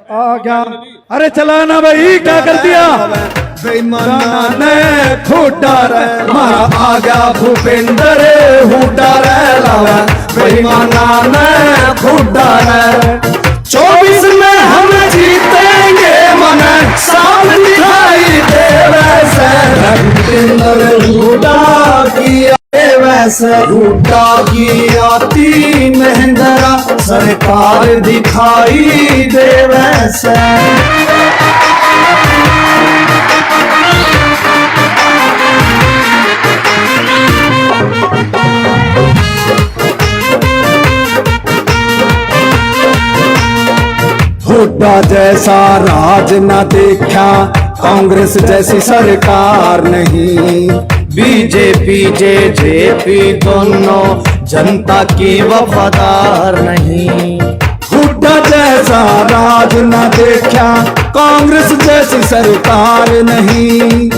आ गया। अरे चला ना भाई, क्या कर दिया बेईमाना ने फूटा रे, मारा आ गया भूपेंद्र हुडा रे लावा, बेईमाना ने फूटा रे। 24 में हम जीतेंगे मन साफ दिखाई दे वैसे, भूपेंद्र हुडा की वैसे, हुडा की आती महिंद्रा सरकार दिखाई दे वैसे। हुड्डा जैसा राज न देखा, कांग्रेस जैसी सरकार नहीं, बीजेपी जेजेपी दोनों जनता की वफादार नहीं। हुड्डा जैसा राज न देखा, कांग्रेस जैसी सरकार नहीं,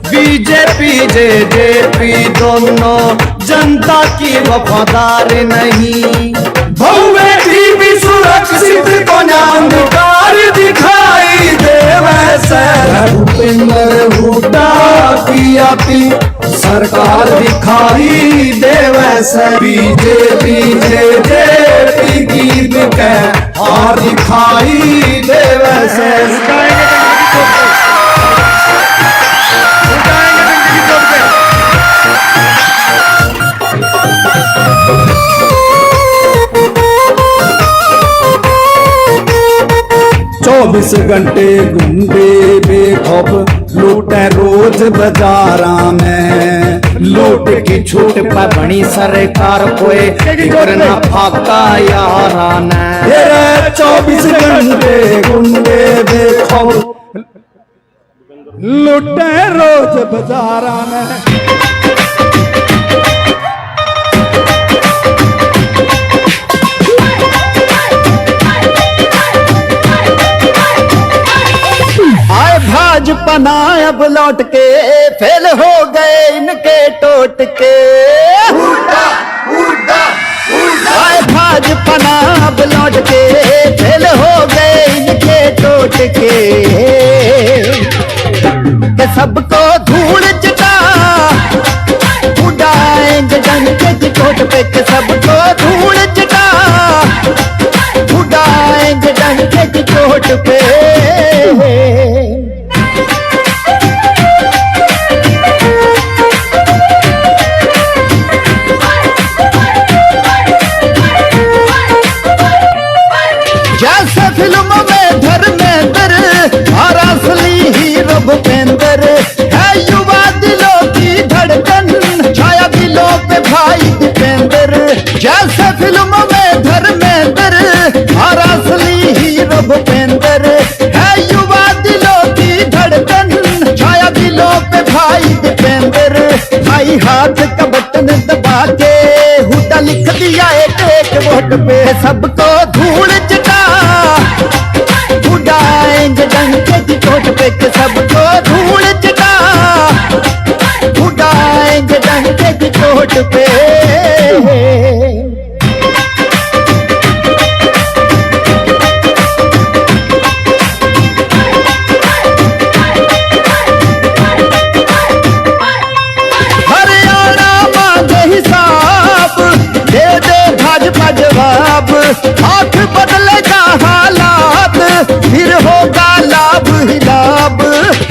बीजेपी जेजेपी दोनों जनता की वफादार नहीं। बहुबेटी भी सुरक्षित को न्यायाधिकार दिखाई दे वैसे, भूपेंद्र हुड्डा की आती सरकार दिखाई दे वैसे, बीजेपी जेजेपी की बिके हार दिखाई दे वैसे। 24 घंटे गुंडे बेखौफ लूटे रोज बाजारा में, लूट की छूट पर बनी सरकार कोई करना फाका यारा ने। 24 घंटे गुंडे बेखौफ लूटे रोज बाजारा में। भाजपा ना अब लौट के फेल हो गए इनके टोट के, भाजपा ना अब लौट के फेल हो गए इनके टोट के सबको धूल चटा उड़ाएंगे डंके की चोट पे, के सबको धूल चटा उड़ाएंगे डंके की चोट पे। जैसे फिल्म में धर्मेंद्र और असली हीरो भूपेंद्र है, युवा दिलों की धड़कन छाया दिलों पे भाई दीपेंद्र। जैसे फिल्म में धर्मेंद्र और असली हीरो भूपेंद्र है, युवा दिलों की धड़कन छाया दिलों पे भाई दीपेंद्र। भाई हाथ का बटन दबा के हुड्डा लिख दिया एक वोट पे, सबको धूल चटा उड़ाएंगे डंके की चोट पे, के सबको धूल चटा उड़ाएंगे डंके की चोट पे। हरियाणा मांगे हिसाब दे दे भाजपा जवाब, हाथ बदलेगा हालात फिर होगा लाभ ही लाभ।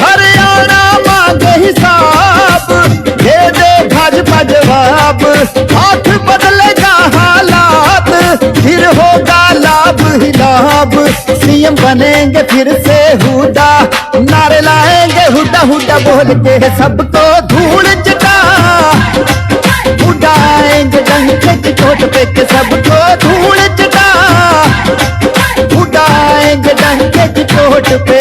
हरियाणा मांगे हिसाब दे दे भाजपा जवाब, हाथ बदलेगा हालात फिर होगा लाभ ही लाभ। सीएम बनेंगे फिर से हुड्डा, नारे लाएंगे हुड्डा हुड्डा बोल के, सबको धूल चटा उड़ाएंगे डंके की चोट पे, के सबको धूल चटा उड़ाएंगे डंके की चोट पे।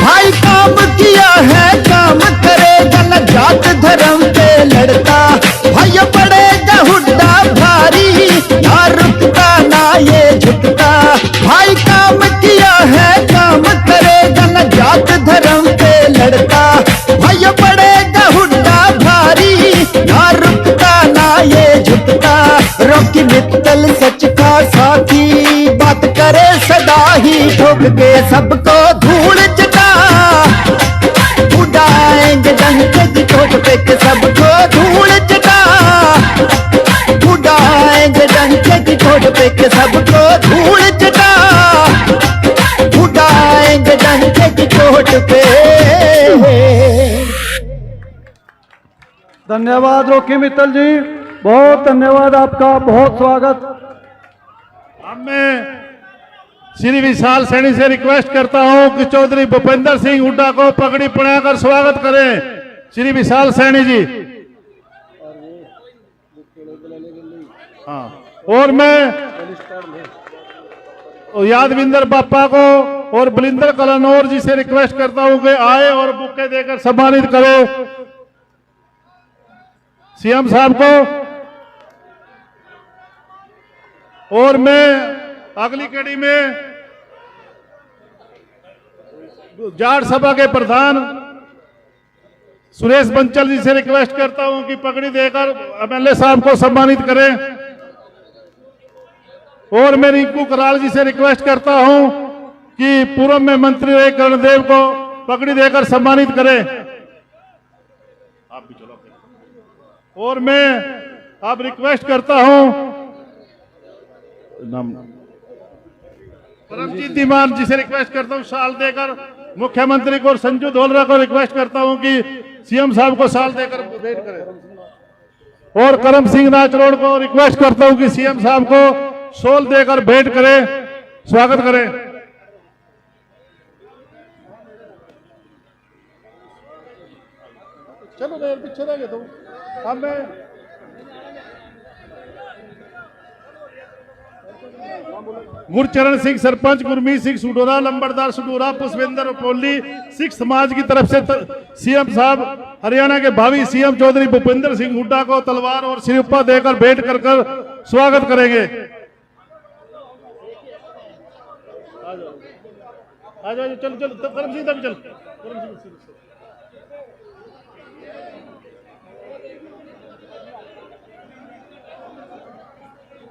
भाई काम किया है काम करेगा न जात धर्म पे लड़ता, भाई पड़ेगा हुड्डा भारी ना रुकता ना ये झुकता। भाई काम ठोक के सबको धूल चटा, उड़ाएंगे डंके की चोट पे के सबको धूल चटा, उड़ाएंगे डंके की चोट पे के सबको धूल चटा, उड़ाएंगे डंके की चोट पे। धन्यवाद रोकी मित्तल जी, बहुत धन्यवाद आपका, बहुत स्वागत। अब मैं श्री विशाल सैनी से रिक्वेस्ट करता हूं कि चौधरी भूपेंद्र सिंह हुड्डा को पगड़ी पहनाकर स्वागत करें। श्री विशाल सैनी जी। हाँ, और मैं यादविंदर बापा को और बलिंदर कलानौर जी से रिक्वेस्ट करता हूं कि आए और बुके देकर सम्मानित करें सीएम साहब को। और मैं अगली कड़ी में जाट सभा के प्रधान सुरेश बंसल जी से रिक्वेस्ट करता हूं कि पगड़ी देकर एमएलए साहब को सम्मानित करें। और मैं रिंकू कराल जी से रिक्वेस्ट करता हूं कि पूर्व में मंत्री रहे कर्णदेव को पगड़ी देकर सम्मानित करें। आप भी चलो। और मैं अब रिक्वेस्ट करता हूं परमजीत दीमान जी से रिक्वेस्ट करता हूं शाल देकर मुख्यमंत्री को, और संजू धोलरा को रिक्वेस्ट करता हूं कि सीएम साहब को शाल देकर भेंट करें। और करम सिंह नाचरोड को रिक्वेस्ट करता हूं कि सीएम साहब को शॉल देकर भेंट करें, स्वागत करें। चलो पीछे रह गए तो अब मैं गुरचरण सिंह सरपंच, गुरमीत सिंह सुडोरा, लंबरदार सुडोरा, पुष्पेंद्र पोली सिख समाज की तरफ से सीएम साहब हरियाणा के भावी सीएम चौधरी भूपेंद्र सिंह हुड्डा को तलवार और सिरपा देकर भेंट कर स्वागत करेंगे। आ जाओ, चल चल करम सिंह तक चल।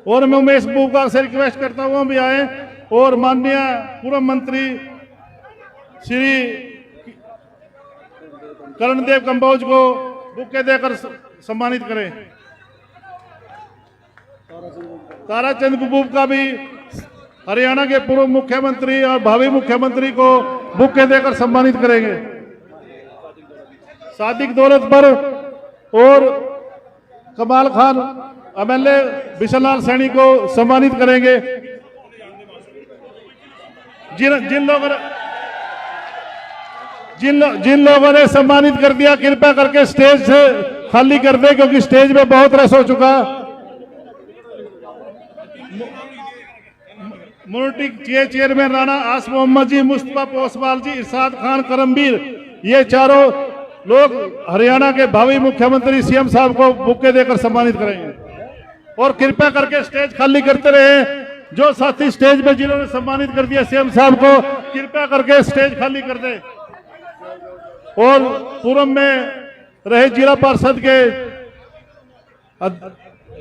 और मैं उमेश बुबका से रिक्वेस्ट करता हूँ भी आए, और माननीय पूर्व मंत्री श्री कर्णदेव कंबोज को बुके देकर सम्मानित करें। ताराचंद बुबका भी हरियाणा के पूर्व मुख्यमंत्री और भावी मुख्यमंत्री को बुके देकर सम्मानित करेंगे। सादिक दौलत पर और कमाल खान एमएलए बिशनलाल सैनी को सम्मानित करेंगे। जिन लोगों ने सम्मानित कर दिया, कृपया करके स्टेज से खाली कर दे, क्योंकि स्टेज में बहुत रस हो चुका। मिnority चेयरमैन राणा आस मोहम्मद जी, मुस्तफा पोसवाल जी, इरशाद खान, करमबीर, ये चारों लोग हरियाणा के भावी मुख्यमंत्री सीएम साहब को बुके देकर सम्मानित करेंगे। और कृपया करके स्टेज खाली करते रहे। जो साथी स्टेज पे जिन्होंने सम्मानित कर दिया सीएम साहब को, कृपया करके स्टेज खाली कर दे। और पूर्व में रहे जिला पार्षद के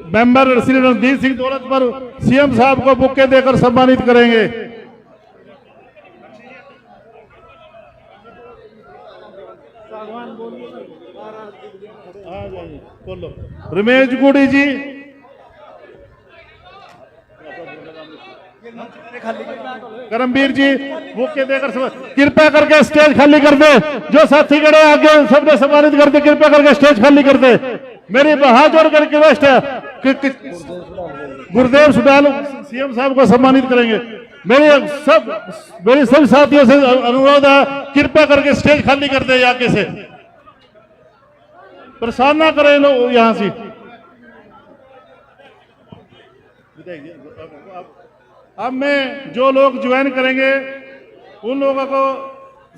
मेंबर श्री रणधीर सिंह दौलत पर सीएम साहब को बुके देकर सम्मानित करेंगे। बोलो रमेश गुड़ी जी, करमबीर जी, बुके देकर कृपया करके स्टेज खाली कर दे। जो साथी खड़े आगे सबने सम्मानित कर दे, कृपया करके स्टेज खाली कर दे। मेरी हाथ जोड़कर रिक्वेस्ट है कि गुरुदेव सुडाल सीएम साहब को सम्मानित करेंगे। मेरी सब साथियों से अनुरोध है, कृपया करके स्टेज खाली कर दे। आगे से परेशान ना करें लोग यहां से। अब मैं जो लोग ज्वाइन करेंगे उन लोगों को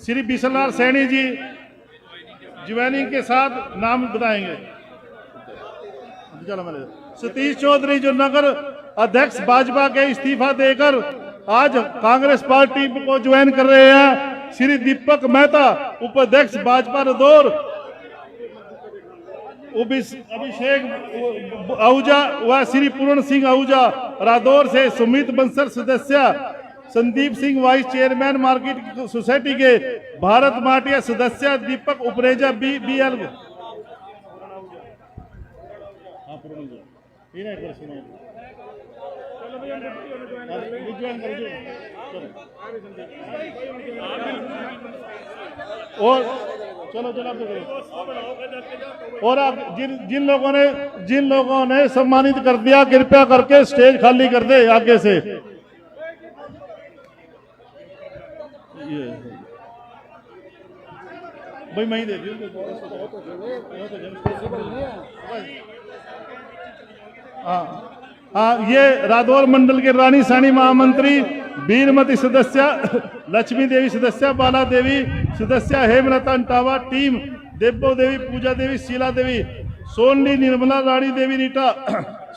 श्री बिशनलाल सैनी जी ज्वाइनिंग के साथ नाम बताएंगे। सतीश चौधरी जो नगर अध्यक्ष भाजपा के इस्तीफा देकर आज कांग्रेस पार्टी को ज्वाइन कर रहे हैं। श्री दीपक मेहता उपाध्यक्ष भाजपा रदौर, अभिषेक आहूजा व श्री पूर्ण सिंह आहूजा रादौर से, सुमित बंसल सदस्य Sandeep Singh vice chairman market society के भारत माटिया सदस्य दीपक उपरेजा BL और चलो और आप जिन लोगों ने सम्मानित कर दिया, कृपया करके स्टेज खाली कर दे आगे से। भाई मैं ही दे दी। हाँ, ये रादौर मंडल के रानी सानी महामंत्री, वीरमती सदस्य, लक्ष्मी देवी सदस्य, बाला देवी सदस्य, हेमलता अंटावा टीम, देवो देवी, पूजा देवी, शीला देवी, सोनली, निर्मला, रानी देवी, रीटा,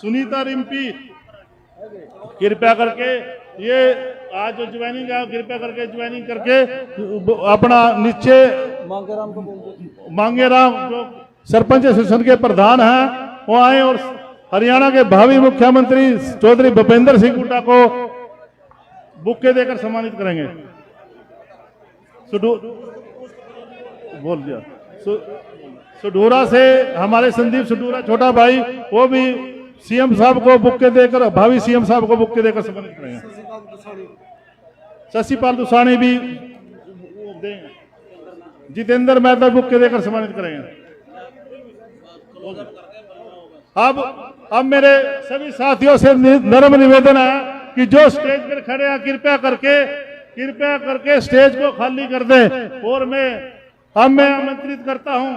सुनीता, रिम्पी, कृपया करके ये आज जो ज्वाइनिंग है कृपया करके ज्वाइनिंग करके अपना नीचे मांगेराम जो सरपंच एसोसिएशन के प्रधान हैं वो आए और हरियाणा के भावी मुख्यमंत्री चौधरी भूपेंद्र सिंह हुड्डा को बुके देकर सम्मानित करेंगे। बोल दिया। सुडूरा से हमारे संदीप सुडूरा छोटा भाई, वो भी सीएम साहब को बुके देकर, भावी सीएम साहब को बुके देकर सम्मानित करेंगे। शशिपाल दुसानी भी देंगे। जितेंद्र मेहता बुके देकर सम्मानित करेंगे। अब मेरे सभी साथियों से नर्म निवेदन है कि जो स्टेज पर खड़े हैं कृपया करके स्टेज को खाली कर दें। और मैं आमंत्रित करता हूं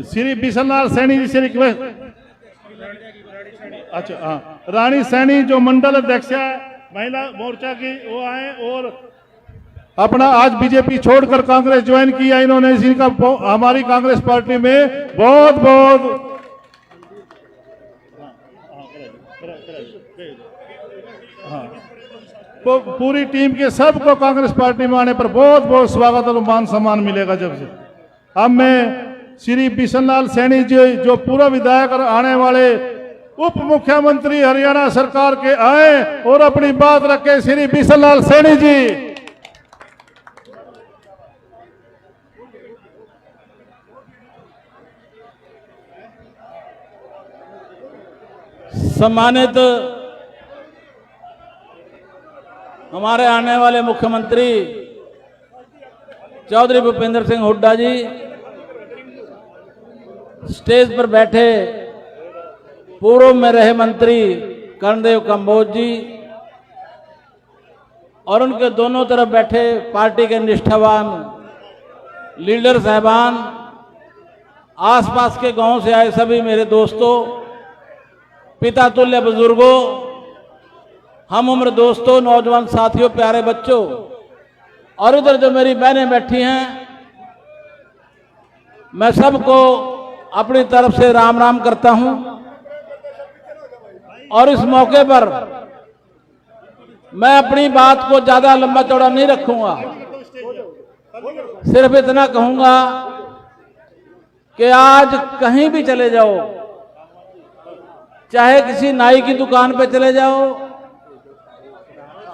श्री बिशनलाल सैनी जी से रिक्वेस्ट। अच्छा हाँ, रानी सैनी जो मंडल अध्यक्ष है महिला मोर्चा की, वो आए और अपना आज बीजेपी छोड़कर कांग्रेस ज्वाइन किया इन्होंने। इनका हमारी कांग्रेस पार्टी में बहुत बहुत पूरी टीम के सबको कांग्रेस पार्टी में आने पर बहुत बहुत स्वागत और मान सम्मान मिलेगा। जब से अब मैं श्री बिशनलाल सैनी जी जो पूर्व विधायक और आने वाले उप मुख्यमंत्री हरियाणा सरकार के आए और अपनी बात रखे। श्री बिशनलाल सैनी जी। सम्मानित हमारे आने वाले मुख्यमंत्री चौधरी भूपेंद्र सिंह हुड्डा जी, स्टेज पर बैठे पूर्व में रहे मंत्री कर्णदेव कंबोज जी और उनके दोनों तरफ बैठे पार्टी के निष्ठावान लीडर साहबान, आसपास के गांव से आए सभी मेरे दोस्तों, पिता तुल्य बुजुर्गों, हम उम्र दोस्तों, नौजवान साथियों, प्यारे बच्चों और इधर जो मेरी बहनें बैठी हैं, मैं सबको अपनी तरफ से राम राम करता हूं। और इस मौके पर मैं अपनी बात को ज्यादा लंबा चौड़ा नहीं रखूंगा, सिर्फ इतना कहूंगा कि आज कहीं भी चले जाओ, चाहे किसी नाई की दुकान पे चले जाओ,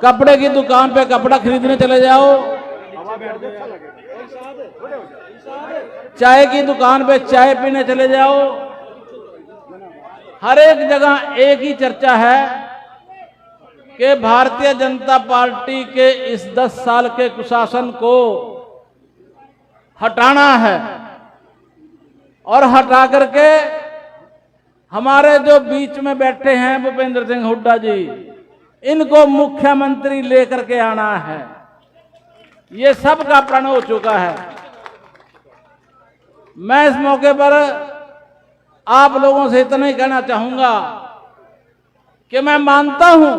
कपड़े की दुकान पे कपड़ा खरीदने चले जाओ, चाय की दुकान पे चाय पीने चले जाओ, हर एक जगह एक ही चर्चा है कि भारतीय जनता पार्टी के इस 10 साल के कुशासन को हटाना है और हटा करके हमारे जो बीच में बैठे हैं भूपेंद्र सिंह हुड्डा जी, इनको मुख्यमंत्री लेकर के आना है। ये सबका प्रण हो चुका है। मैं इस मौके पर आप लोगों से इतना ही कहना चाहूंगा कि मैं मानता हूं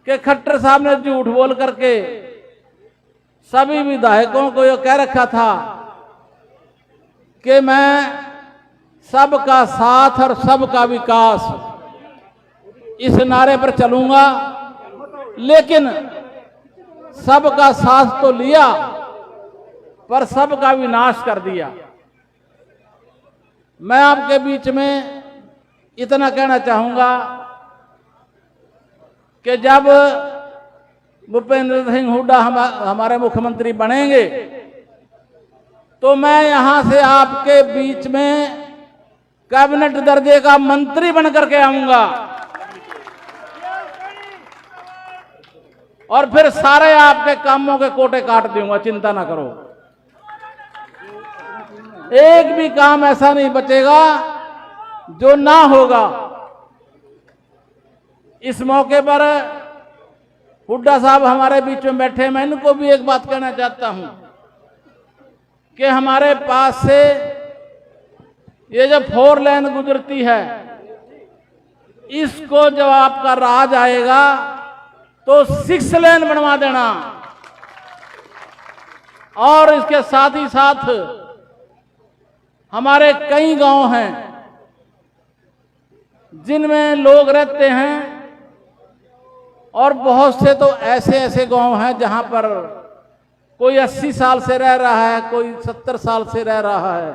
कि खट्टर साहब ने झूठ बोल करके सभी विधायकों को यह कह रखा था कि मैं सबका साथ और सबका विकास इस नारे पर चलूंगा, लेकिन सबका साथ तो लिया पर सबका विनाश कर दिया। मैं आपके बीच में इतना कहना चाहूंगा कि जब भूपेंद्र सिंह हुड्डा हमारे मुख्यमंत्री बनेंगे तो मैं यहां से आपके बीच में कैबिनेट दर्जे का मंत्री बनकर के आऊंगा और फिर सारे आपके कामों के कोटे काट दूंगा, चिंता ना करो। एक भी काम ऐसा नहीं बचेगा जो ना होगा। इस मौके पर हुड्डा साहब हमारे बीच में बैठे, मैं इनको भी एक बात कहना चाहता हूं कि हमारे पास से ये जो 4 लेन गुजरती है, इसको जब आपका राज आएगा तो 6 लेन बनवा देना। और इसके साथ ही साथ हमारे कई गांव हैं जिनमें लोग रहते हैं और बहुत से तो ऐसे ऐसे गांव हैं जहां पर कोई 80 साल से रह रहा है, कोई 70 साल से रह रहा है,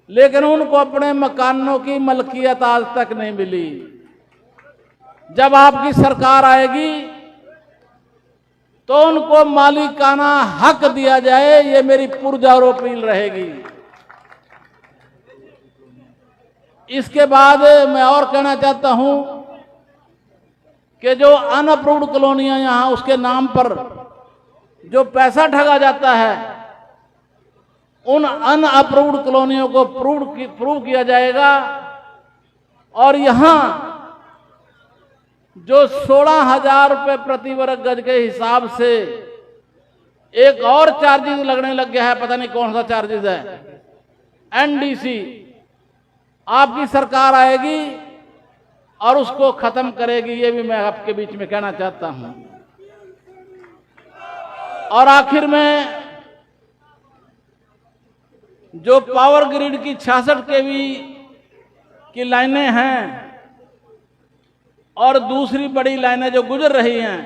लेकिन उनको अपने मकानों की मलकियत आज तक नहीं मिली। जब आपकी सरकार आएगी तो उनको मालिकाना हक दिया जाए, ये मेरी पुरजोर अपील रहेगी। इसके बाद मैं और कहना चाहता हूं कि जो अनअप्रूव्ड कॉलोनियां यहां उसके नाम पर जो पैसा ठगा जाता है, उन अनअप्रूव्ड कॉलोनियों को प्रूव किया जाएगा। और यहां जो 16,000 रुपए प्रति वर्ग गज के हिसाब से एक और चार्जेस लगने लग गया है, पता नहीं कौन सा चार्जेस है, एनडीसी, आपकी सरकार आएगी और उसको खत्म करेगी, ये भी मैं आपके बीच में कहना चाहता हूं। और आखिर में जो पावर ग्रिड की 66 केवी की लाइनें हैं और दूसरी बड़ी लाइनें जो गुजर रही हैं,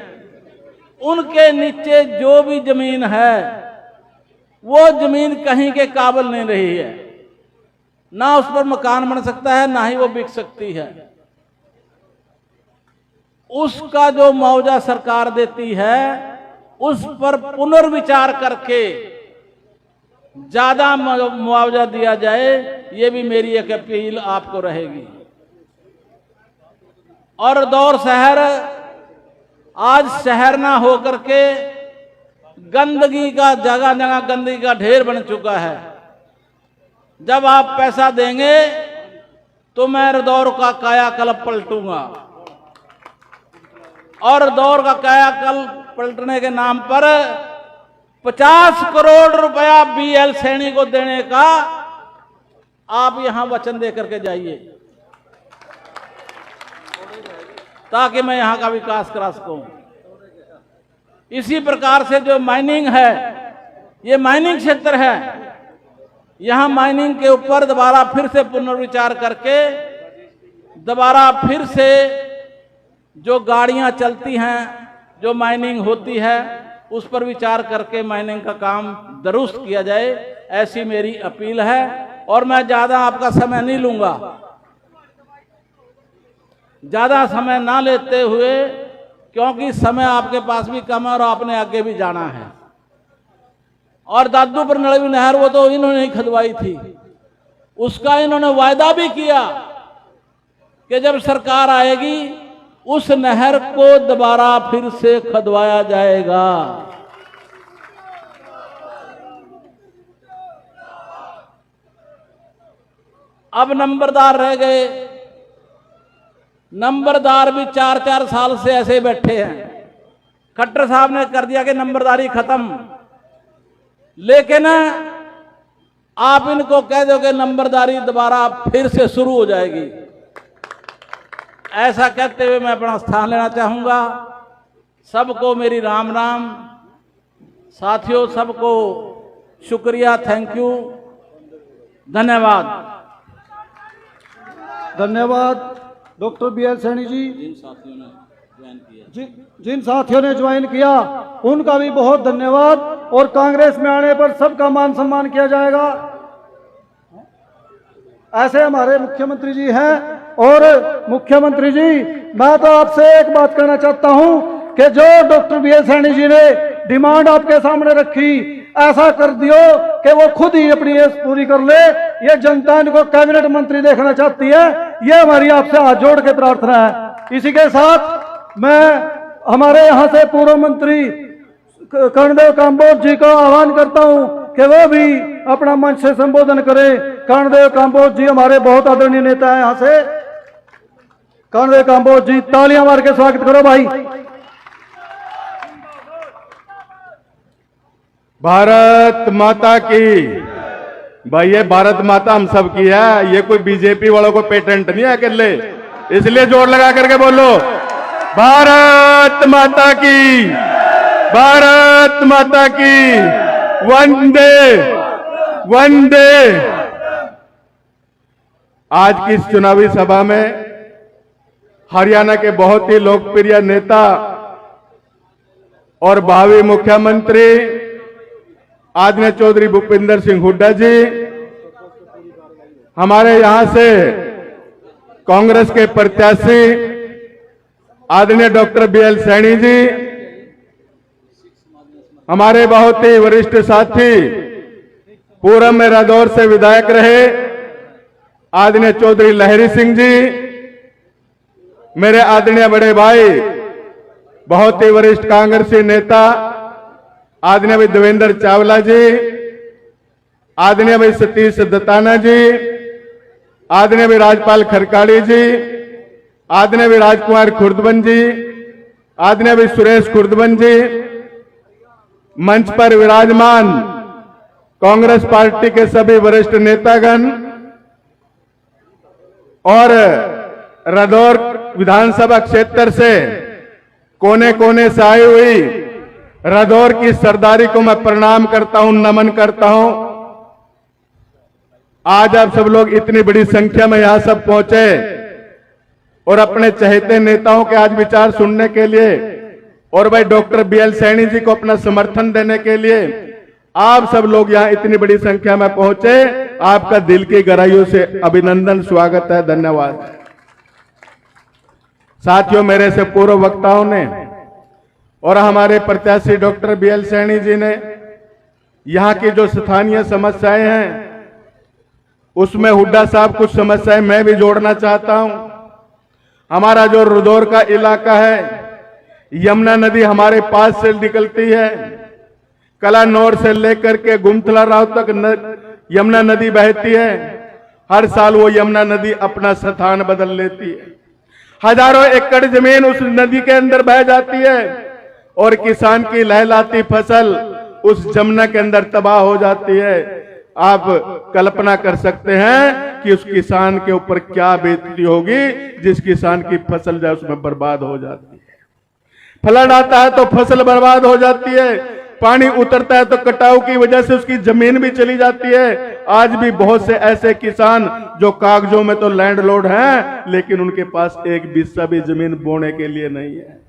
उनके नीचे जो भी जमीन है वो जमीन कहीं के काबिल नहीं रही है, ना उस पर मकान बन सकता है, ना ही वो बिक सकती है। उसका जो मुआवजा सरकार देती है उस पर पुनर्विचार करके ज्यादा मुआवजा दिया जाए, ये भी मेरी एक अपील आपको रहेगी। और दौर शहर आज शहर ना होकर के गंदगी का, जगह जगह गंदगी का ढेर बन चुका है। जब आप पैसा देंगे तो मैं दौर का कायाकल्प पलटूंगा और दौर का कायाकल्प पलटने के नाम पर 50 करोड़ रुपया बीएल सैनी को देने का आप यहां वचन देकर के जाइए ताकि मैं यहां का विकास करा सकूं। इसी प्रकार से जो माइनिंग है, ये माइनिंग क्षेत्र है, यहां माइनिंग के ऊपर दोबारा फिर से पुनर्विचार करके दोबारा फिर से जो गाड़ियां चलती हैं, जो माइनिंग होती है, उस पर विचार करके माइनिंग का काम दुरुस्त किया जाए, ऐसी मेरी अपील है। और मैं ज्यादा आपका समय नहीं लूंगा, ज्यादा समय ना लेते हुए, क्योंकि समय आपके पास भी कम है और आपने आगे भी जाना है। और दादू पर नड़वी नहर वो तो इन्होंने ही खुदवाई थी, उसका इन्होंने वायदा भी किया कि जब सरकार आएगी उस नहर को दोबारा फिर से खुदवाया जाएगा। अब नंबरदार रह गए, नंबरदार भी 4-4 साल से ऐसे बैठे हैं। खट्टर साहब ने कर दिया कि नंबरदारी खत्म, लेकिन आप इनको कह दो कि नंबरदारी दोबारा फिर से शुरू हो जाएगी। ऐसा कहते हुए मैं अपना स्थान लेना चाहूंगा। सबको मेरी राम राम। साथियों, सबको शुक्रिया, थैंक यू, धन्यवाद। धन्यवाद डॉक्टर बीएल सैनी जी। जिन साथियों ने ज्वाइन किया उनका भी बहुत धन्यवाद। और कांग्रेस में आने पर सबका मान सम्मान किया जाएगा। ऐसे हमारे मुख्यमंत्री जी हैं। और मुख्यमंत्री जी, मैं तो आपसे एक बात कहना चाहता हूं कि जो डॉक्टर BL सैनी जी ने डिमांड आपके सामने रखी, ऐसा कर दियो कि वो खुद ही अपनी ये पूरी कर ले। ये जनता इनको कैबिनेट मंत्री देखना चाहती है। ये हमारी आपसे हाथ जोड़ के प्रार्थना है। इसी के साथ मैं हमारे यहाँ से पूर्व मंत्री कर्णदेव काम्बोज जी का आह्वान करता हूं कि वो भी अपना मंच से संबोधन करें। कर्णदेव काम्बोज जी हमारे बहुत आदरणीय नेता है। यहाँ से कर्णदेव काम्बोज जी, तालियां मार के स्वागत करो भाई। भारत माता की। भाई ये भारत माता हम सब की है, ये कोई बीजेपी वालों को पेटेंट नहीं है अकेले, इसलिए जोर लगा करके बोलो भारत माता की, भारत माता की। वंदे वंदे। आज की इस चुनावी सभा में हरियाणा के बहुत ही लोकप्रिय नेता और भावी मुख्यमंत्री आदरणीय चौधरी भूपेंद्र सिंह हुड्डा जी, हमारे यहां से कांग्रेस के प्रत्याशी आदरणीय डॉक्टर BL सैनी जी, हमारे बहुत ही वरिष्ठ साथी पूर्व में रादौर से विधायक रहे आदरणीय चौधरी लहरी सिंह जी, मेरे आदरणीय बड़े भाई बहुत ही वरिष्ठ कांग्रेसी नेता आदरणीय भाई देवेंद्र चावला जी, आदरणीय भाई सतीश दत्ताना जी, आदरणीय भाई राजपाल खरकाड़ी जी, आदरणीय भाई राजकुमार खुर्दबन जी, आदरणीय भाई सुरेश खुर्दबन जी, मंच पर विराजमान कांग्रेस पार्टी के सभी वरिष्ठ नेतागण और रादौर विधानसभा क्षेत्र से कोने कोने से आई हुई रादौर की सरदारी को मैं प्रणाम करता हूं, नमन करता हूं। आज आप सब लोग इतनी बड़ी संख्या में यहां सब पहुंचे और अपने चहेते नेताओं के आज विचार सुनने के लिए और भाई डॉक्टर BL सैनी जी को अपना समर्थन देने के लिए आप सब लोग यहां इतनी बड़ी संख्या में पहुंचे। आपका दिल की गहराइयों से अभिनंदन, स्वागत है, धन्यवाद। साथियों, मेरे से पूर्व वक्ताओं ने और हमारे प्रत्याशी डॉक्टर BL सैनी जी ने यहां की जो स्थानीय समस्याएं हैं उसमें हुड्डा साहब कुछ समस्याएं मैं भी जोड़ना चाहता हूं। हमारा जो रादौर का इलाका है, यमुना नदी हमारे पास से निकलती है, कलानौर से लेकर के गुमथला राव तक यमुना नदी बहती है। हर साल वो यमुना नदी अपना स्थान बदल लेती है, हजारों एकड़ जमीन उस नदी के अंदर बह जाती है और किसान की लहलाती फसल उस जमुना के अंदर तबाह हो जाती है। आप कल्पना कर सकते हैं कि उस किसान के ऊपर क्या बीतती होगी जिस किसान की फसल जो उसमें बर्बाद हो जाती है। फ्लड आता है तो फसल बर्बाद हो जाती है, पानी उतरता है तो कटाव की वजह से उसकी जमीन भी चली जाती है। आज भी बहुत से ऐसे किसान जो कागजों में तो लैंडलॉर्ड हैं लेकिन उनके पास एक बिस्सा भी जमीन बोने के लिए नहीं है।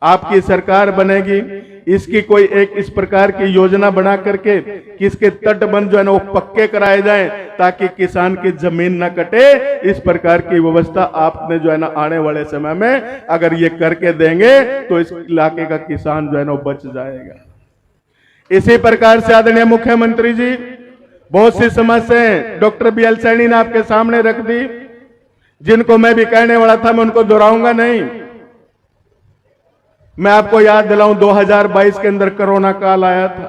आपकी सरकार बनेगी, इसकी कोई एक इस प्रकार की योजना बना करके किसके तटबंध जो है ना वो पक्के कराए जाएं ताकि किसान की जमीन न कटे। इस प्रकार की व्यवस्था आपने जो है ना आने वाले समय में अगर ये करके देंगे तो इस इलाके का किसान जो है ना वो बच जाएगा। इसी प्रकार से आदरणीय मुख्यमंत्री जी, बहुत सी समस्याएं डॉक्टर BL सैनी ने आपके सामने रख दी, जिनको मैं भी कहने वाला था, मैं उनको दोहराऊंगा नहीं। मैं आपको याद दिलाऊं, 2022 के अंदर कोरोना काल आया था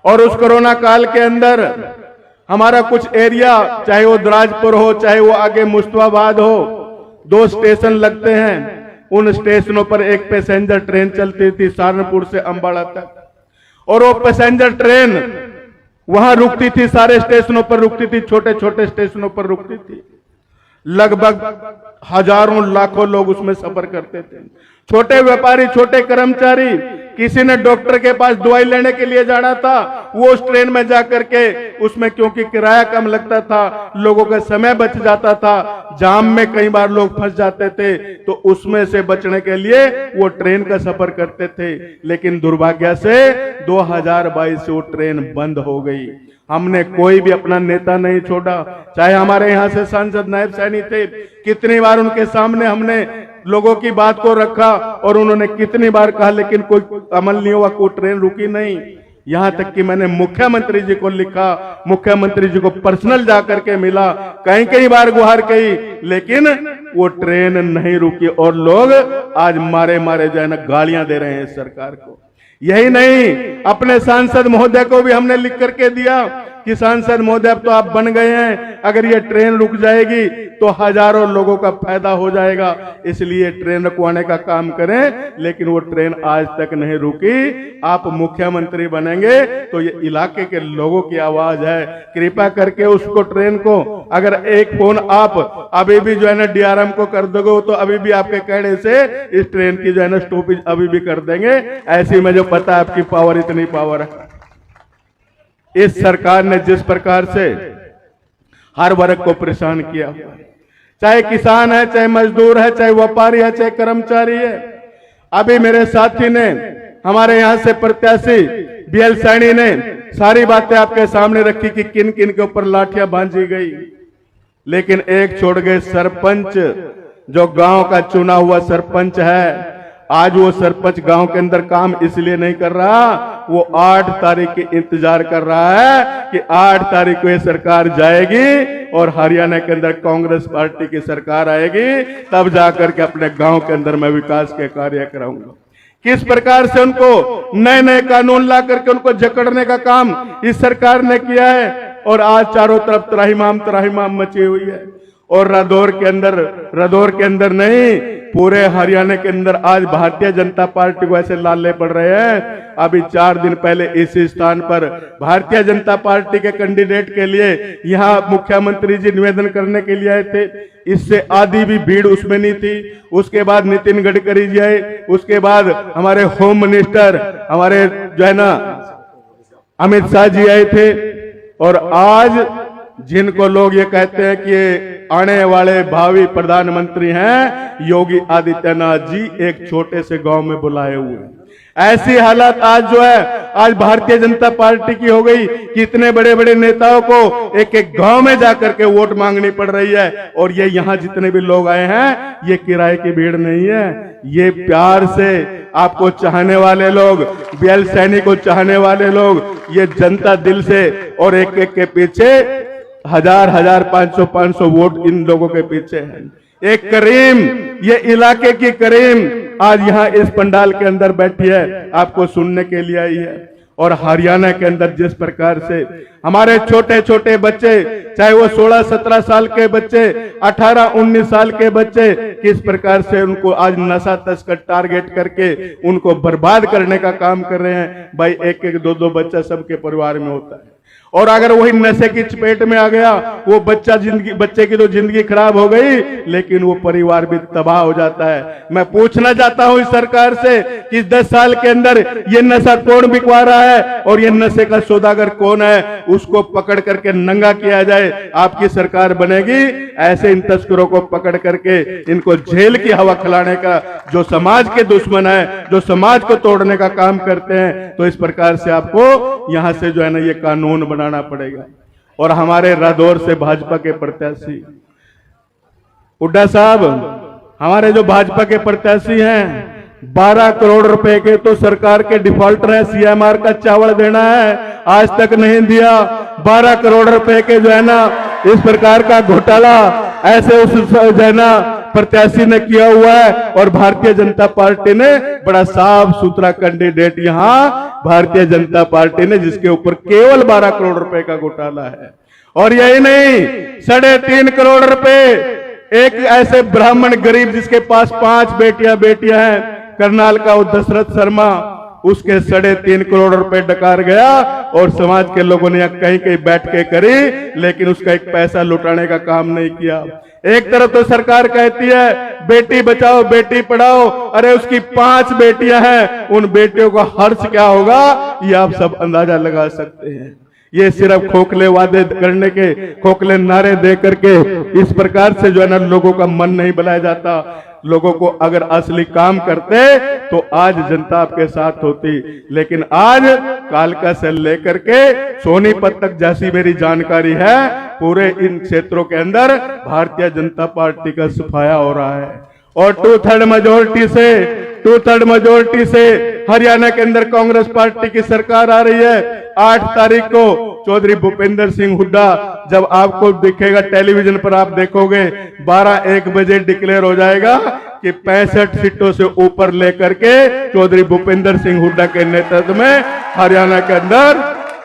और उस कोरोना काल के अंदर हमारा कुछ एरिया, चाहे वो दराजपुर हो चाहे वो आगे मुस्तफाबाद हो, 2 स्टेशन लगते हैं। उन स्टेशनों पर एक पैसेंजर ट्रेन चलती थी सहारनपुर से अंबाला तक, और वो पैसेंजर ट्रेन वहां रुकती थी, सारे स्टेशनों पर रुकती थी, छोटे छोटे स्टेशनों पर रुकती थी। लगभग हजारों लाखों लोग उसमें सफर करते थे। छोटे व्यापारी, छोटे कर्मचारी किसी ने डॉक्टर के पास दवाई लेने के लिए जाना था, वो उस ट्रेन में जाकर के, उसमें क्योंकि किराया कम लगता था, लोगों का समय बच जाता था, जाम में कई बार लोग फंस जाते थे, तो उसमें से बचने के लिए वो ट्रेन का सफर करते थे। लेकिन दुर्भाग्य से 2022 से वो ट्रेन बंद हो गई। हमने कोई भी अपना नेता नहीं छोड़ा, चाहे हमारे यहाँ से सांसद नायब सैनी थे, कितनी बार उनके सामने हमने लोगों की बात को रखा और उन्होंने कितनी बार कहा, लेकिन कोई अमल नहीं हुआ, कोई ट्रेन रुकी नहीं। यहां तक कि मैंने मुख्यमंत्री जी को लिखा, मुख्यमंत्री जी को पर्सनल जाकर के मिला, कई बार गुहार कही, लेकिन वो ट्रेन नहीं रुकी और लोग आज मारे मारे जो है ना गालियां दे रहे हैं सरकार को। यही नहीं, अपने सांसद महोदय को भी हमने लिख करके दिया कि सांसद महोदय अब तो आप बन गए हैं, अगर ये ट्रेन रुक जाएगी तो हजारों लोगों का फायदा हो जाएगा, इसलिए ट्रेन रुकवाने का काम करें। लेकिन वो ट्रेन आज तक नहीं रुकी। आप मुख्यमंत्री बनेंगे तो ये इलाके के लोगों की आवाज है, कृपया करके उसको ट्रेन को अगर एक फोन आप अभी भी जो है ना डीआरएम को कर दोगे तो अभी भी आपके कहने से इस ट्रेन की जो है ना स्टॉपेज अभी भी कर देंगे। ऐसी में जो पता है आपकी पावर, इतनी पावर है। इस सरकार ने जिस प्रकार से हर वर्ग को परेशान किया, चाहे किसान है, चाहे मजदूर है, चाहे व्यापारी है, चाहे कर्मचारी है। अभी मेरे साथी ने, हमारे यहां से प्रत्याशी बीएल सैनी ने सारी बातें आपके सामने रखी कि किन किन के ऊपर लाठियां बांधी गई, लेकिन एक छोड़ गए, सरपंच, जो गांव का चुना हुआ सरपंच है। आज वो सरपंच गांव के अंदर काम इसलिए नहीं कर रहा, वो 8 तारीख की इंतजार कर रहा है कि 8 तारीख को ये सरकार जाएगी और हरियाणा के अंदर कांग्रेस पार्टी की सरकार आएगी, तब जाकर के अपने गांव के अंदर मैं विकास के कार्य कराऊंगा। किस प्रकार से उनको नए नए कानून ला करके उनको जकड़ने का काम इस सरकार ने किया है, और आज चारों तरफ त्राहिमाम मची हुई है। और रादौर के अंदर नहीं, पूरे हरियाणा के अंदर आज भारतीय जनता पार्टी को ऐसे लाले पड़ रहे हैं। अभी 4 दिन पहले इसी स्थान पर भारतीय जनता पार्टी के कैंडिडेट के लिए यहाँ मुख्यमंत्री जी निवेदन करने के लिए आए थे, इससे आधी भी भीड़ उसमें नहीं थी। उसके बाद नितिन गडकरी जी आए, उसके बाद हमारे होम मिनिस्टर, हमारे जो है ना अमित शाह जी आए थे, और आज जिनको लोग ये कहते हैं कि आने वाले भावी प्रधानमंत्री हैं, योगी आदित्यनाथ जी एक छोटे से गांव में बुलाए हुए हैं। ऐसी हालत आज जो है, आज भारतीय जनता पार्टी की हो गई कि इतने बड़े बड़े नेताओं को एक एक गांव में जाकर के वोट मांगनी पड़ रही है। और ये यहाँ जितने भी लोग आए हैं, ये किराए की भीड़ नहीं है, ये प्यार से आपको चाहने वाले लोग, बीएल सैनी को चाहने वाले लोग, ये जनता दिल से, और एक एक के पीछे 1000 500 वोट इन लोगों के पीछे है। एक करीम, ये इलाके की करीम आज यहाँ इस पंडाल के अंदर बैठी है, आपको सुनने के लिए आई है। और हरियाणा के अंदर जिस प्रकार से हमारे छोटे छोटे बच्चे, चाहे वो 16-17 साल के बच्चे, 18-19 साल के बच्चे, किस प्रकार से उनको आज नशा तस्कर टारगेट करके उनको बर्बाद करने का काम कर रहे हैं। भाई एक एक 2-2 बच्चा सबके परिवार में होता है, और अगर वही नशे की चपेट में आ गया, वो बच्चे की तो जिंदगी खराब हो गई, लेकिन वो परिवार भी तबाह हो जाता है। मैं पूछना चाहता हूं इस सरकार से कि 10 साल के अंदर ये नशा कौन बिकवा रहा है और ये नशे का सौदागर कौन है, उसको पकड़ करके नंगा किया जाए। आपकी सरकार बनेगी, ऐसे इन तस्करों को पकड़ करके इनको जेल की हवा खिलाने का, जो समाज के दुश्मन है, जो समाज को तोड़ने का काम करते हैं, तो इस प्रकार से आपको यहां से जो है ना ये कानून बनाना पड़ेगा। और हमारे रादौर से भाजपा के प्रत्याशी हुड्डा साहब, हमारे जो भाजपा के प्रत्याशी हैं, 12 करोड़ रुपए के तो सरकार के डिफॉल्टर है, सीएमआर का चावल देना है, आज तक नहीं दिया। 12 करोड़ रुपए के जो है ना इस प्रकार का घोटाला ऐसे उस जो है ना प्रत्याशी ने किया हुआ है, और भारतीय जनता पार्टी ने बड़ा साफ सुथरा कैंडिडेट यहाँ भारतीय जनता पार्टी ने, जिसके ऊपर केवल 12 करोड़ रुपए का घोटाला है। और यही नहीं, 3.5 करोड़ रुपए एक ऐसे ब्राह्मण गरीब जिसके पास 5 बेटियां हैं, करनाल का वो दशरथ शर्मा, उसके 3.5 करोड़ रुपए डकार गया और समाज के लोगों ने कहीं कहीं बैठ के करी, लेकिन उसका एक पैसा लुटाने का काम नहीं किया। एक तरफ तो सरकार कहती है बेटी बचाओ बेटी पढ़ाओ, अरे उसकी 5 बेटियां हैं, उन बेटियों का हर्ष क्या होगा ये आप सब अंदाजा लगा सकते हैं। ये सिर्फ खोखले वादे करने के, खोखले नारे दे करके इस प्रकार से जो है ना लोगों का मन नहीं बनाया जाता। लोगों को अगर असली काम करते तो आज जनता आपके साथ होती, लेकिन आज कालका से लेकर के सोनीपत तक जैसी मेरी जानकारी है पूरे इन क्षेत्रों के अंदर भारतीय जनता पार्टी का सफाया हो रहा है और 2/3 मेजोरिटी से हरियाणा के अंदर कांग्रेस पार्टी की सरकार आ रही है। 8 तारीख को चौधरी भूपेंद्र सिंह हुड्डा, जब आपको दिखेगा टेलीविजन पर आप देखोगे 12-1 बजे डिक्लेयर हो जाएगा कि 65 सीटों से ऊपर लेकर के चौधरी भूपेंद्र सिंह हुड्डा के नेतृत्व में हरियाणा के अंदर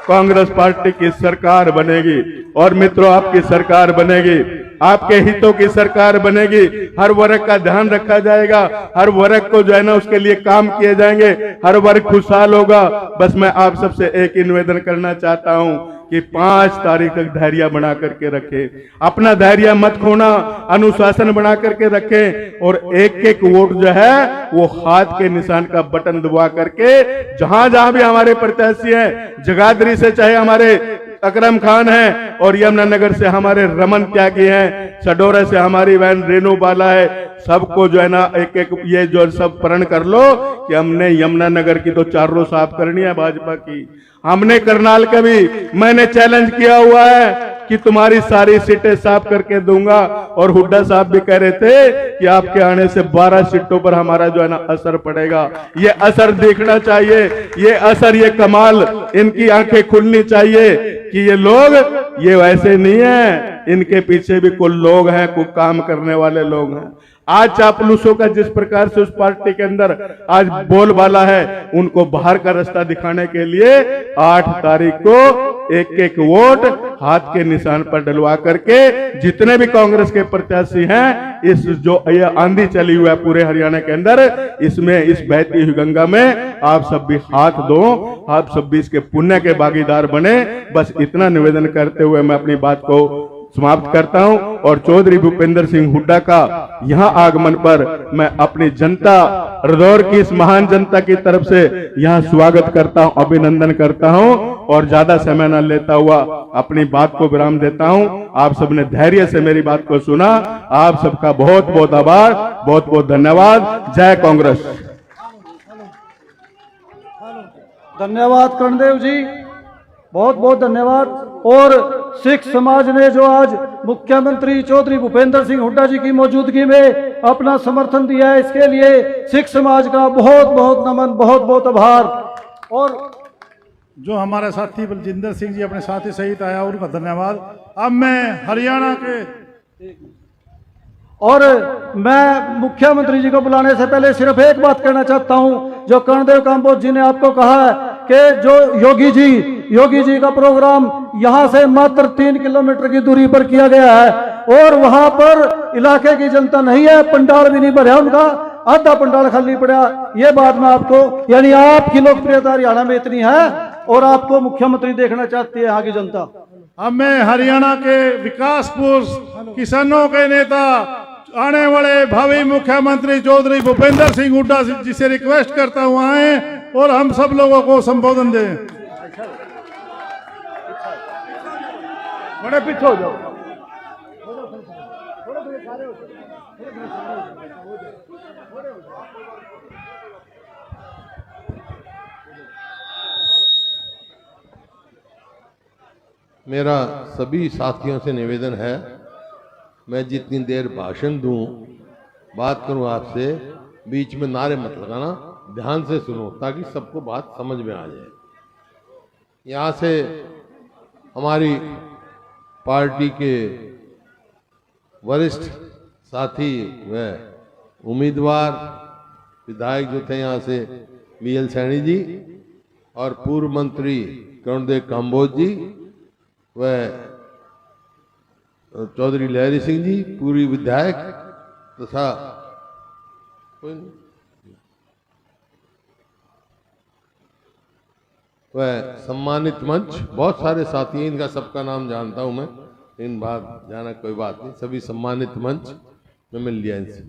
कांग्रेस पार्टी की सरकार बनेगी। और मित्रों, आपकी सरकार बनेगी, आपके हितों की सरकार बनेगी, हर वर्ग का ध्यान रखा जाएगा, हर वर्ग को जो है ना उसके लिए काम किए जाएंगे, हर वर्ग खुशहाल होगा। बस मैं आप सबसे एक निवेदन करना चाहता हूं कि 5 तारीख तक धैर्य बना करके रखें, अपना धैर्य मत खोना, अनुशासन बना करके रखें और एक वोट जो है वो हाथ के निशान का बटन दबा करके जहां जहां भी हमारे प्रत्याशी हैं, जगाधरी से चाहे हमारे अकरम खान है और यमुनानगर से हमारे रमन त्यागी हैं, सडोरा से हमारी बहन रेणु बाला है, सबको जो है ना एक ये जो सब प्रण कर लो कि हमने यमुनानगर की तो चारों साफ करनी है भाजपा की। हमने करनाल का भी मैंने चैलेंज किया हुआ है कि तुम्हारी सारी सीटें साफ करके दूंगा और हुड्डा साहब भी कह रहे थे कि आपके आने से 12 सीटों पर हमारा जो है ना असर पड़ेगा। ये असर देखना चाहिए, ये असर, ये कमाल, इनकी आंखें खुलनी चाहिए कि ये लोग ये वैसे नहीं है, इनके पीछे भी कुछ लोग हैं, कुछ काम करने वाले लोग हैं। आज चापलूसों का जिस प्रकार से उस पार्टी के अंदर आज बोलबाला है, उनको बाहर का रास्ता दिखाने के लिए 8 तारीख को एक वोट हाथ के निशान पर डलवा करके जितने भी कांग्रेस के प्रत्याशी हैं, इस जो ये आंधी चली हुई है पूरे हरियाणा के अंदर, इसमें इस बहती हुई गंगा में आप सब भी हाथ दो, आप सब भी इसके पुण्य के भागीदार बने। बस इतना निवेदन करते हुए मैं अपनी बात को समाप्त करता हूं और चौधरी भूपेंद्र सिंह हुड्डा का यहां आगमन पर मैं अपनी जनता, रदौर की इस महान जनता की तरफ से यहां स्वागत करता हूं, अभिनंदन करता हूं और ज्यादा समय न लेता हुआ अपनी बात को विराम देता हूं। आप सबने धैर्य से मेरी बात को सुना, आप सबका बहुत बहुत आभार, बहुत बहुत धन्यवाद। जय कांग्रेस। धन्यवाद कर्णदेव जी, बहुत बहुत धन्यवाद। और सिख समाज ने जो आज मुख्यमंत्री चौधरी भूपेंद्र सिंह हुड्डा जी की मौजूदगी में अपना समर्थन दिया है, इसके लिए सिख समाज का बहुत बहुत नमन, बहुत बहुत आभार। और जो हमारे साथी बलजिंदर सिंह जी अपने साथी सहित आया, उनका धन्यवाद। अब मैं हरियाणा के और मैं मुख्यमंत्री जी को बुलाने से पहले सिर्फ एक बात कहना चाहता हूं, जो कर्णदेव काम्बोज जी ने आपको कहा है कि जो योगी जी का प्रोग्राम यहां से मात्र 3 किलोमीटर की दूरी पर किया गया है और वहां पर इलाके की जनता नहीं है, पंडाल भी नहीं भरा उनका, आधा पंडाल खाली पड़ा। ये बात मैं आपको, यानी आपकी लोकप्रियता हरियाणा में इतनी है और आपको मुख्यमंत्री देखना चाहती है यहाँ की जनता। अब मैं हरियाणा के विकास पुरुष, किसानों के नेता, आने वाले भावी मुख्यमंत्री चौधरी भूपेंद्र सिंह हुड्डा जी से रिक्वेस्ट करता हूं आए और हम सब लोगों को संबोधन दें। बड़े पीछे हो जाओ। मेरा सभी साथियों से निवेदन है, मैं जितनी देर भाषण दूं, बात करूं आपसे, बीच में नारे मत लगाना, ध्यान से सुनो ताकि सबको बात समझ में आ जाए। यहाँ से हमारी पार्टी के वरिष्ठ साथी व उम्मीदवार विधायक जो थे यहाँ से BL सैनी जी और पूर्व मंत्री कर्णदेव काम्बोज जी व चौधरी लहरी सिंह जी, पूर्व विधायक तथा वह सम्मानित मंच, बहुत सारे साथी हैं, इनका सबका नाम जानता हूं मैं, इन बात जाना कोई बात नहीं, सभी सम्मानित मंच में मिल लिया इनसे।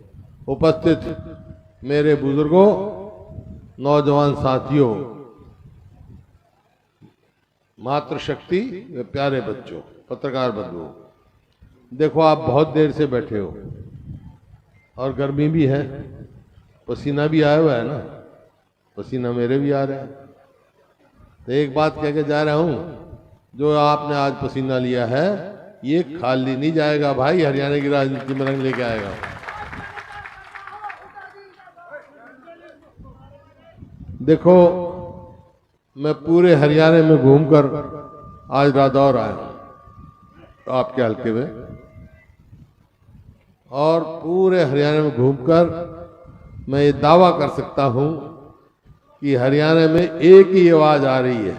उपस्थित मेरे बुजुर्गों, नौजवान साथियों, मातृशक्ति व प्यारे बच्चों, पत्रकार बंधुओं, देखो आप बहुत देर से बैठे हो और गर्मी भी है, पसीना भी आया हुआ है ना, पसीना मेरे भी आ रहा है। तो एक बात कह के जा रहा हूं, जो आपने आज पसीना लिया है ये खाली नहीं जाएगा भाई, हरियाणा की राजनीति में रंग लेके आएगा। देखो मैं पूरे हरियाणा में घूमकर आज रादौर आया हूं आपके हल्के में, और पूरे हरियाणा में घूमकर मैं ये दावा कर सकता हूं कि हरियाणा में एक ही आवाज आ रही है,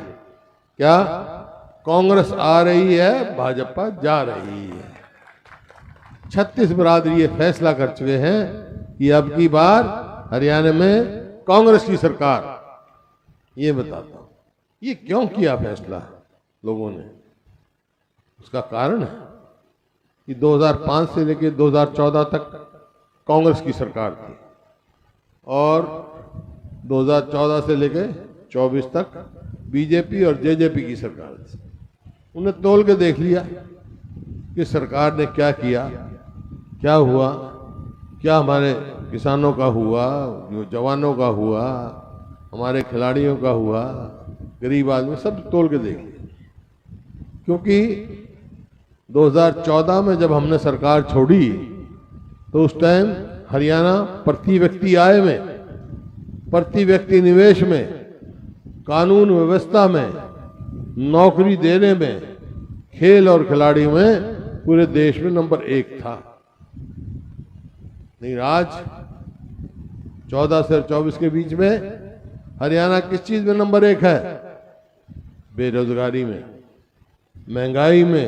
क्या? कांग्रेस आ रही है, भाजपा जा रही है। 36 बिरादरी ये फैसला कर चुके हैं कि अब की बार हरियाणा में कांग्रेस की सरकार। ये बताता हूं ये क्यों किया फैसला लोगों ने, उसका कारण है कि 2005 से लेकर 2014 तक कांग्रेस की सरकार थी, और 2014 से लेकर 24 तक बीजेपी और जेजेपी की सरकार थी। उन्हें तोल के देख लिया कि सरकार ने क्या किया, क्या हुआ, क्या हमारे किसानों का हुआ, जो जवानों का हुआ, हमारे खिलाड़ियों का हुआ, गरीब आदमी, सब तोल के देख लिया। क्योंकि 2014 में जब हमने सरकार छोड़ी तो उस टाइम हरियाणा प्रति व्यक्ति आय में, प्रति व्यक्ति निवेश में, कानून व्यवस्था में, नौकरी देने में, खेल और खिलाड़ियों में पूरे देश में नंबर 1 था। नहीं, आज 14 से 24 के बीच में हरियाणा किस चीज में नंबर 1 है? बेरोजगारी में, महंगाई में,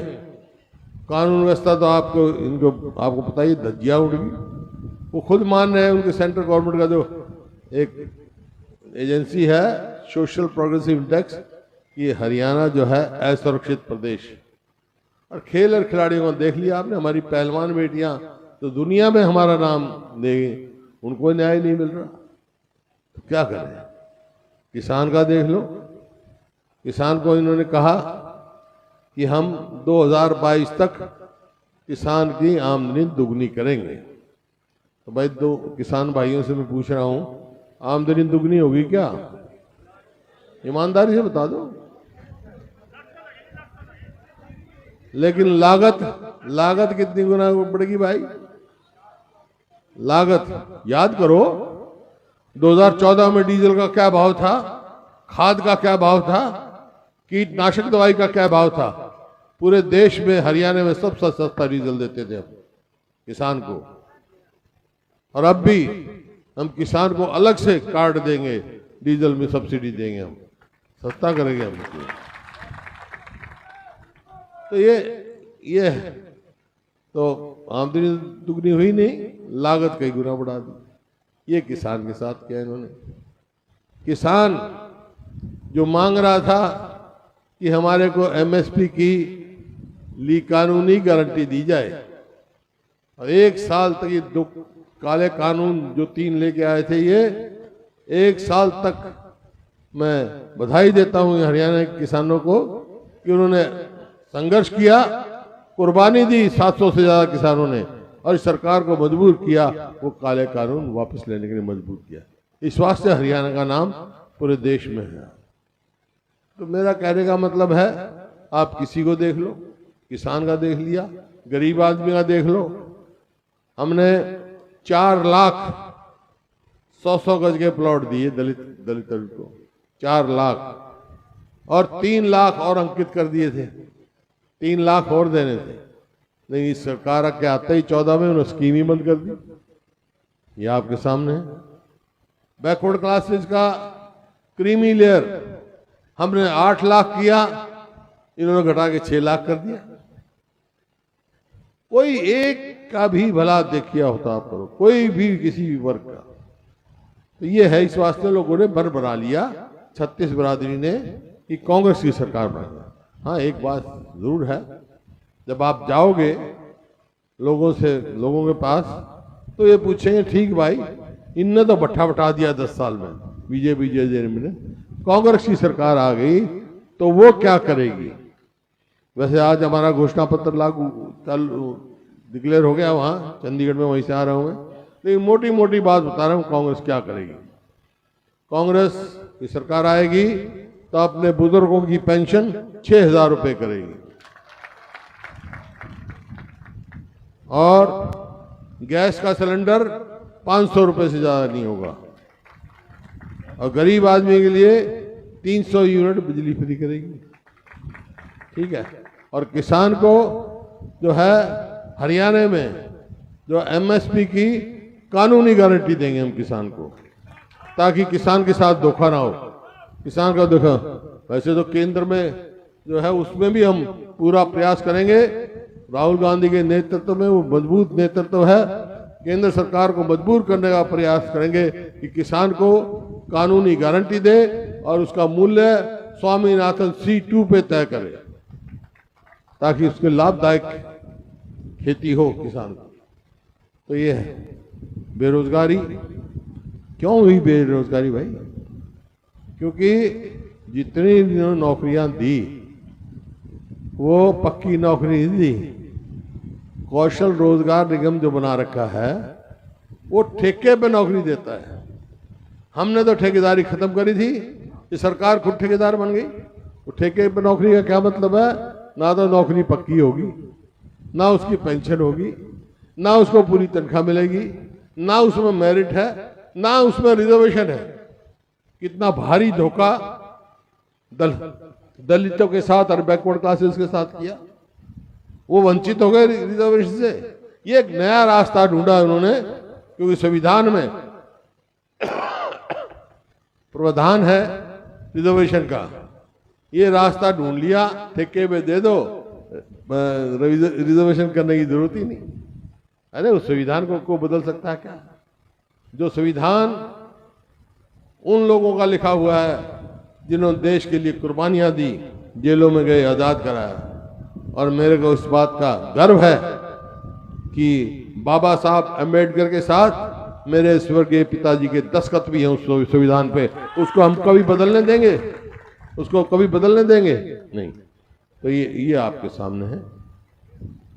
कानून व्यवस्था तो आपको पता ही, धज्जियां उड़ गई। वो खुद मान रहे हैं, उनके सेंट्रल गवर्नमेंट का जो एक एजेंसी है सोशल प्रोग्रेसिव इंडेक्स, ये हरियाणा जो है असुरक्षित प्रदेश। और खेल और खिलाड़ियों को देख लिया आपने, हमारी पहलवान बेटियां तो दुनिया में हमारा नाम देंगे, उनको न्याय नहीं मिल रहा, तो क्या करें? किसान का देख लो, किसान को इन्होंने कहा कि हम 2022 तक किसान की आमदनी दुगनी करेंगे। तो भाई दो किसान भाइयों से मैं पूछ रहा हूं, आमदनी दुगनी होगी क्या? ईमानदारी से बता दो। लेकिन लागत कितनी गुना बढ़ेगी भाई? लागत याद करो, 2014 में डीजल का क्या भाव था, खाद का क्या भाव था, कीटनाशक दवाई का क्या भाव था? पूरे देश में हरियाणा में सबसे सस्ता डीजल देते थे हम किसान को, और अब भी हम किसान को अलग से कार्ड देंगे, डीजल में सब्सिडी देंगे, हम सस्ता करेंगे हम इसको। तो ये है, तो आमदनी दुगनी हुई नहीं, लागत कई गुना बढ़ा दी। ये किसान के साथ किया इन्होंने। किसान जो मांग रहा था कि हमारे को एमएसपी की ली कानूनी गारंटी दी जाए, और 1 साल तक ये दो काले कानून जो 3 लेके आए थे, ये 1 साल तक मैं बधाई देता हूं हरियाणा के किसानों को कि उन्होंने संघर्ष किया, कुर्बानी दी 700 से ज्यादा किसानों ने, और सरकार को मजबूर किया वो काले कानून वापस लेने के लिए मजबूर किया। इस वास्ते हरियाणा का नाम पूरे देश में है। तो मेरा कहने का मतलब है, आप किसी को देख लो, किसान का देख लिया, गरीब आदमी का देख लो। हमने 4 लाख 100 गज के प्लॉट दिए दलित को, 4 लाख, और 3 लाख और अंकित कर दिए थे, 3 लाख और देने थे। नहीं, इस सरकार के आते ही 14 में उन्होंने स्कीम ही बंद कर दी। ये आपके सामने है। बैकवर्ड क्लासेस का क्रीमी लेयर हमने 8 लाख किया, इन्होंने घटा के 6 लाख कर दिया। कोई एक का भी भला देखिया होता आप करो, कोई भी किसी भी वर्ग का। तो ये है, इस वास्ते लोगों ने भर बना लिया, 36 बिरादरी ने कि कांग्रेस की सरकार बने। हाँ, एक बात जरूर है, जब आप जाओगे लोगों के पास तो ये पूछेंगे ठीक भाई, इनने तो भट्ठा बटा दिया 10 साल में, बीजेपी ने, कांग्रेस की सरकार आ गई तो वो क्या करेगी। वैसे आज हमारा घोषणा पत्र लागू डिक्लेयर हो गया वहाँ चंडीगढ़ में, वहीं से आ रहा हूँ मैं, लेकिन मोटी मोटी बात बता रहा हूँ कांग्रेस क्या करेगी। कांग्रेस की सरकार आएगी तो अपने बुजुर्गों की पेंशन 6,000 रुपये करेगी और गैस का सिलेंडर 500 रुपये से ज़्यादा नहीं होगा और गरीब आदमी के लिए 300 यूनिट बिजली फ्री करेगी। ठीक है, और किसान को जो है हरियाणा में जो एमएसपी की कानूनी गारंटी देंगे हम किसान को, ताकि किसान के साथ धोखा ना हो। किसान का धोखा, वैसे तो केंद्र में जो है उसमें भी हम पूरा प्रयास करेंगे। राहुल गांधी के नेतृत्व में वो मजबूत नेतृत्व है, केंद्र सरकार को मजबूर करने का प्रयास करेंगे कि किसान को कानूनी गारंटी दे और उसका मूल्य स्वामीनाथन C2 पे तय करे, ताकि उसके लाभदायक खेती हो किसान को। तो ये है बेरोजगारी। क्यों हुई बेरोजगारी भाई? क्योंकि जितनी नौकरियां दी वो पक्की नौकरी नहीं दी। कौशल रोजगार निगम जो बना रखा है वो ठेके पे नौकरी देता है। हमने तो ठेकेदारी खत्म करी थी, ये सरकार खुद ठेकेदार बन गई। वो ठेके पे नौकरी का क्या मतलब है? ना तो नौकरी पक्की होगी, ना उसकी पेंशन होगी, ना उसको पूरी तनख्वाह मिलेगी, ना उसमें मेरिट है, ना उसमें रिजर्वेशन है। कितना भारी धोखा दलितों के साथ और बैकवर्ड क्लासेस के साथ किया। वो वंचित हो गए रिजर्वेशन से। ये एक नया रास्ता ढूंढा उन्होंने, क्योंकि संविधान में प्रावधान है रिजर्वेशन का। ये रास्ता ढूंढ लिया, ठेके पे दे दो, रिजर्वेशन करने की जरूरत ही नहीं। अरे उस संविधान को बदल सकता है क्या? जो संविधान उन लोगों का लिखा हुआ है जिन्होंने देश के लिए कुर्बानियां दी, जेलों में गए, आजाद कराया। और मेरे को इस बात का गर्व है कि बाबा साहब अम्बेडकर के साथ मेरे स्वर्गीय पिताजी के दस्तखत भी हैं उस संविधान पे। उसको हम कभी बदलने देंगे? उसको कभी बदलने देंगे? नहीं। तो ये आपके सामने है,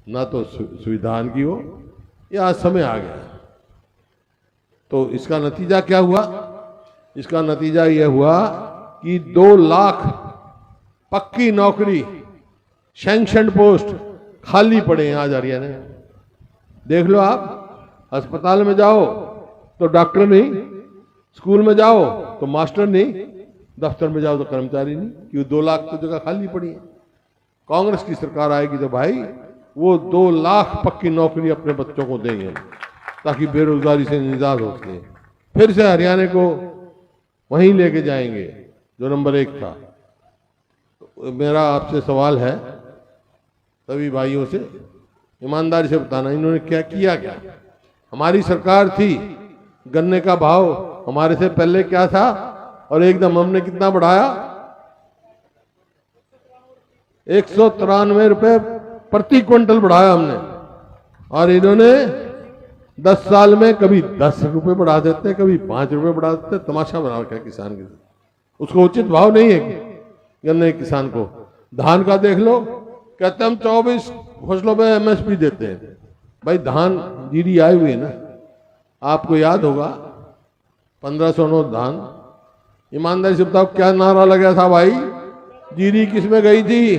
ना तो संविधान की हो, ये आज समय आ गया। तो इसका नतीजा क्या हुआ? इसका नतीजा यह हुआ कि 2 लाख पक्की नौकरी, सैंक्शन पोस्ट खाली पड़े हैं आज हरियाणा में। देख लो, आप अस्पताल में जाओ तो डॉक्टर नहीं, स्कूल में जाओ तो मास्टर नहीं, दफ्तर में जाओ तो कर्मचारी नहीं, क्योंकि 2 लाख तो जगह खाली पड़ी है। कांग्रेस की सरकार आएगी तो भाई वो 2 लाख पक्की नौकरी अपने बच्चों को देंगे, ताकि बेरोजगारी से निजात हो सके। फिर से हरियाणा को वहीं लेके जाएंगे जो नंबर 1 था। तो मेरा आपसे सवाल है, सभी भाइयों से, ईमानदारी से बताना, इन्होंने क्या किया? क्या हमारी सरकार थी, गन्ने का भाव हमारे से पहले क्या था और एकदम हमने कितना बढ़ाया? 193 रुपए प्रति क्विंटल बढ़ाया हमने। और इन्होंने 10 साल में कभी 10 रुपए बढ़ा देते, कभी 5 रुपए बढ़ा देते। तमाशा बना रखा है किसान के साथ। उसको उचित भाव नहीं है गन्ने किसान को। धान का देख लो, कहते हम 24 फसलों में एमएसपी देते हैं। भाई धान जीडी आई हुई है ना, आपको याद होगा 1509 धान। ईमानदारी से बताओ क्या नारा लगा था भाई? जीडी किस में गई थी?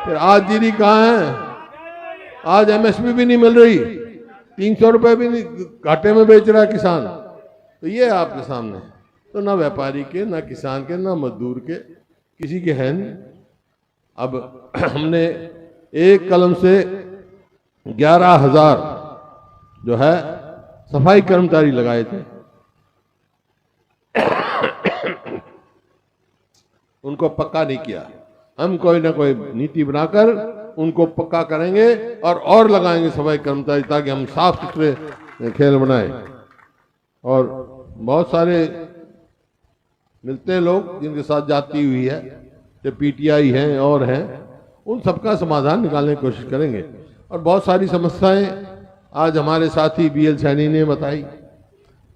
फिर आज जीडी कहाँ है? आज एमएसपी भी नहीं मिल रही, 300 रुपए भी नहीं, घाटे में बेच रहा है किसान। तो ये आपके सामने है। तो ना व्यापारी के, ना किसान के, ना मजदूर के, किसी के है नहीं। अब हमने एक कलम से 11,000 जो है सफाई कर्मचारी लगाए थे। उनको पक्का नहीं किया। हम कोई ना कोई नीति बनाकर उनको पक्का करेंगे और लगाएंगे सफाई कर्मचारी, ताकि हम साफ सुथरे खेल बनाए। और बहुत सारे मिलते हैं लोग जिनके साथ जाती हुई है, जो पीटीआई हैं और हैं, उन सबका समाधान निकालने की कोशिश करेंगे। और बहुत सारी समस्याएं आज हमारे साथी बीएल सैनी ने बताई,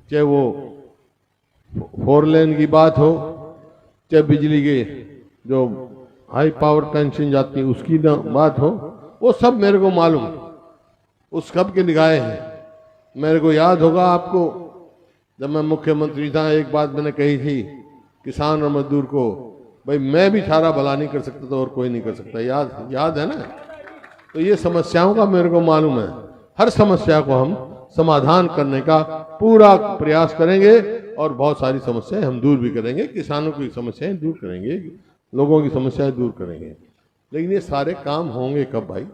चाहे वो 4 लेन की बात हो, चाहे बिजली के जो हाई पावर टेंशन जाती है उसकी बात हो, वो सब मेरे को मालूम, उस सब के निगाहें हैं। मेरे को याद होगा आपको, जब मैं मुख्यमंत्री था, एक बात मैंने कही थी किसान और मजदूर को, भाई मैं भी सारा भला नहीं कर सकता तो और कोई नहीं कर सकता, याद है ना। तो ये समस्याओं का मेरे को मालूम है, हर समस्या को हम समाधान करने का पूरा प्रयास करेंगे और बहुत सारी समस्याएं हम दूर भी करेंगे, किसानों की समस्याएं दूर करेंगे, लोगों की समस्याएं दूर करेंगे। लेकिन ये सारे काम होंगे कब भाई?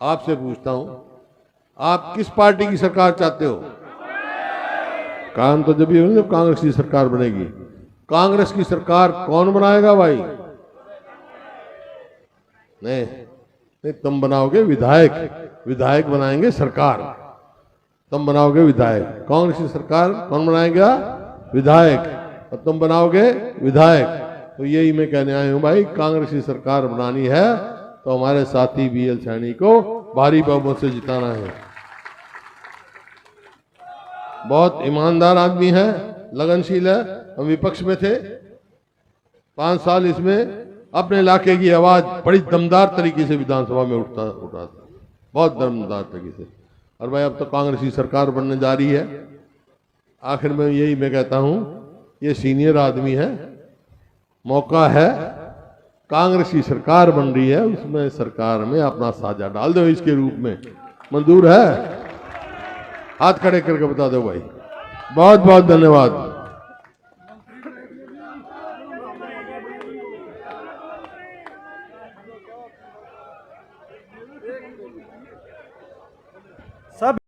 आपसे पूछता हूं, आप किस पार्टी की सरकार चाहते हो? काम तो जब ही जब कांग्रेस की सरकार बनेगी। कांग्रेस की सरकार कौन बनाएगा भाई? नहीं, तुम बनाओगे विधायक, विधायक बनाएंगे सरकार, तुम बनाओगे विधायक। कांग्रेस की सरकार कौन बनाएगा? विधायक, और तुम बनाओगे विधायक। तो यही मैं कहने आया हूं भाई, कांग्रेस की सरकार बनानी है तो हमारे साथी बीएल सैनी को भारी बहुमत से जिताना है। बहुत ईमानदार आदमी है, लगनशील है। हम विपक्ष में थे 5 साल, इसमें अपने इलाके की आवाज बड़ी दमदार तरीके से विधानसभा में उठा था, बहुत दमदार तरीके से। और भाई अब तो कांग्रेस की सरकार बनने जा रही है। आखिर में यही मैं कहता हूं, ये सीनियर आदमी है, मौका है, कांग्रेस की सरकार बन रही है, उसमें सरकार में अपना साझा डाल दो इसके रूप में। मंजूर है? हाथ खड़े करके बता दो भाई। बहुत बहुत धन्यवाद।